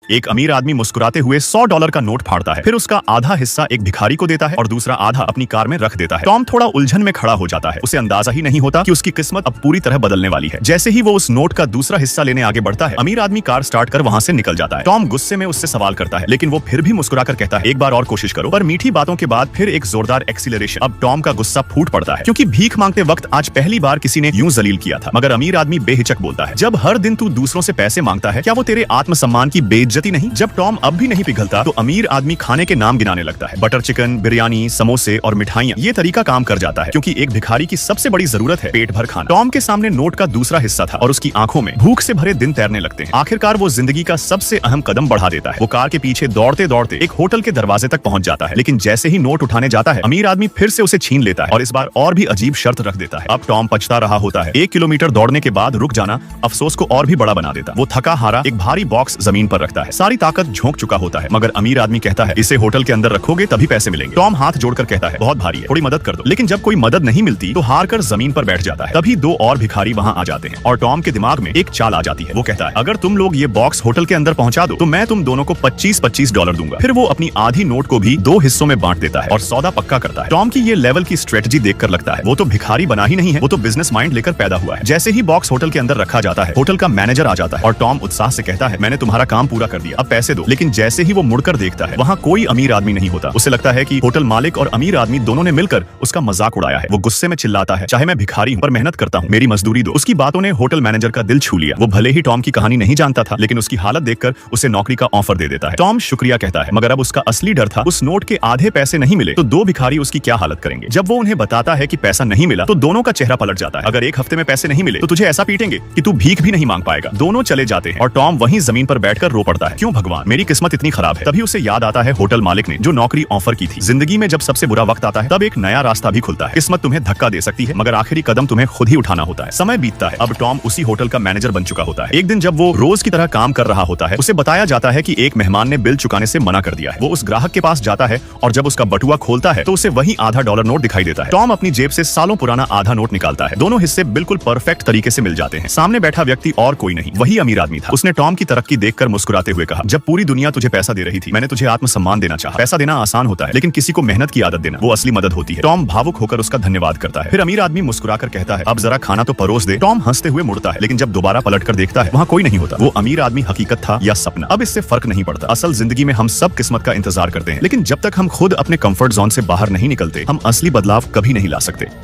एक अमीर आदमी मुस्कुराते हुए $100 का नोट फाड़ता है, फिर उसका आधा हिस्सा एक भिखारी को देता है और दूसरा आधा अपनी कार में रख देता है। टॉम थोड़ा उलझन में खड़ा हो जाता है, उसे अंदाजा ही नहीं होता कि उसकी किस्मत अब पूरी तरह बदलने वाली है। जैसे ही वो उस नोट का दूसरा हिस्सा लेने आगे बढ़ता है, अमीर आदमी कार स्टार्ट कर वहाँ से निकल जाता है। टॉम गुस्से में उससे सवाल करता है, लेकिन वो फिर भी मुस्कुराकर कहता है, एक बार और कोशिश करो। पर मीठी बातों के बाद फिर एक जोरदार एक्सीलरेशन। अब टॉम का गुस्सा फूट पड़ता है, क्योंकि भीख मांगते वक्त आज पहली बार किसी ने यूं जलील किया था। मगर अमीर आदमी बेहिचक बोलता है, जब हर दिन तू दूसरों से पैसे मांगता है, क्या वो तेरे आत्मसम्मान की बेइज्जती नहीं? जब टॉम अब भी नहीं पिघलता तो अमीर आदमी खाने के नाम गिनाने लगता है। बटर चिकन, बिरयानी, समोसे और मिठाइयाँ। ये तरीका काम कर जाता है, क्योंकि एक भिखारी की सबसे बड़ी जरूरत है पेट भर खाना। टॉम के सामने नोट का दूसरा हिस्सा था और उसकी आंखों में भूख से भरे दिन तैरने लगते हैं। आखिरकार वो जिंदगी का सबसे अहम कदम बढ़ा देता है। वो कार के पीछे दौड़ते दौड़ते एक होटल के दरवाजे तक पहुंच जाता है, लेकिन जैसे ही नोट उठाने जाता है, अमीर आदमी फिर से उसे छीन लेता है और इस बार और भी अजीब शर्त रख देता है। अब टॉम पछता रहा होता है। 1 किलोमीटर दौड़ने के बाद रुक जाना अफसोस को और भी बड़ा बना देता। वो थका हारा एक भारी बॉक्स जमीन पर रखता है। सारी ताकत झोंक चुका होता है, मगर अमीर आदमी कहता है, इसे होटल के अंदर रखोगे तभी पैसे मिलेंगे। टॉम हाथ जोड़कर कहता है, बहुत भारी है, थोड़ी मदद कर दो। लेकिन जब कोई मदद नहीं मिलती तो हार कर जमीन पर बैठ जाता है। तभी 2 और भिखारी वहाँ आ जाते हैं और टॉम के दिमाग में एक चाल आ जाती है। वो कहता है, अगर तुम लोग ये बॉक्स होटल के अंदर पहुंचा दो तो मैं तुम दोनों को $25 दूंगा। फिर वो अपनी आधी नोट को भी 2 हिस्सों में बांट देता है और सौदा पक्का करता है। टॉम की ये लेवल की स्ट्रेटजी देखकर लगता है वो तो भिखारी बना ही नहीं है, वो तो बिजनेस माइंड लेकर पैदा हुआ है। जैसे ही बॉक्स होटल के अंदर रखा जाता है, होटल का मैनेजर आ जाता है और टॉम उत्साह से कहता है, मैंने तुम्हारा काम पूरा कर दिया, अब पैसे दो। लेकिन जैसे ही वो मुड़कर देखता है, वहाँ कोई अमीर आदमी नहीं होता। उसे लगता है कि होटल मालिक और अमीर आदमी दोनों ने मिलकर उसका मजाक उड़ाया है। वो गुस्से में चिल्लाता है, चाहे मैं भिखारी हूँ पर मेहनत करता हूँ, मेरी मजदूरी दो। उसकी बातों ने होटल मैनेजर का दिल छू लिया। वो भले ही टॉम की कहानी नहीं जानता था, लेकिन उसकी हालत देखकर उसे नौकरी का ऑफर दे देता है। टॉम शुक्रिया कहता है, मगर अब उसका असली डर था, उस नोट के आधे पैसे नहीं मिले तो 2 भिखारी उसकी क्या हालत करेंगे। जब वो उन्हें बताता है कि पैसा नहीं मिला तो दोनों का चेहरा पलट जाता है। अगर 1 हफ्ते में पैसे नहीं मिले तो तुझे ऐसा पीटेंगे कि तू भीख भी नहीं मांग पाएगा। दोनों चले जाते हैं और टॉम वहीं जमीन पर बैठकर रो पड़ता है, क्यों भगवान, मेरी किस्मत इतनी खराब है। तभी उसे याद आता है होटल मालिक ने जो नौकरी ऑफर की थी। जिंदगी में जब सबसे बुरा वक्त आता है, तब एक नया रास्ता भी खुलता है। किस्मत तुम्हें धक्का दे सकती है, मगर आखिरी कदम तुम्हें खुद ही उठाना होता है। समय बीतता है, अब टॉम उसी होटल का मैनेजर बन चुका होता है। एक दिन जब वो रोज की तरह काम कर रहा होता है, उसे बताया जाता है कि एक मेहमान ने बिल चुकाने से मना कर दिया है। वो उस ग्राहक के पास जाता है और जब उसका बटुआ खोलता है तो उसे वही आधा डॉलर नोट दिखाई देता है। टॉम अपनी जेब से सालों पुराना आधा नोट निकालता है। दोनों हिस्से बिल्कुल परफेक्ट तरीके से मिल जाते हैं। सामने बैठा व्यक्ति और कोई नहीं, वही अमीर आदमी था। उसने टॉम की तरक्की देखकर मुस्कुराते हुए कहा, जब पूरी दुनिया तुझे पैसा दे रही थी, मैंने तुझे आत्मसम्मान देना चाहा। पैसा देना आसान होता है, लेकिन किसी को मेहनत की आदत देना वो असली मदद होती है। टॉम भावुक होकर उसका धन्यवाद करता है। फिर अमीर आदमी मुस्कुराकर कहता है, अब जरा खाना तो परोस दे। टॉम हंसते हुए मुड़ता है, लेकिन जब दोबारा पलटकर देखता है, वहाँ कोई नहीं होता। वो अमीर आदमी हकीकत था या सपना, अब इससे फर्क नहीं पड़ता। असल जिंदगी में हम सब किस्मत का इंतजार करते हैं, लेकिन जब तक हम खुद अपने कंफर्ट जोन से बाहर नहीं निकलते, हम असली बदलाव कभी नहीं ला सकते।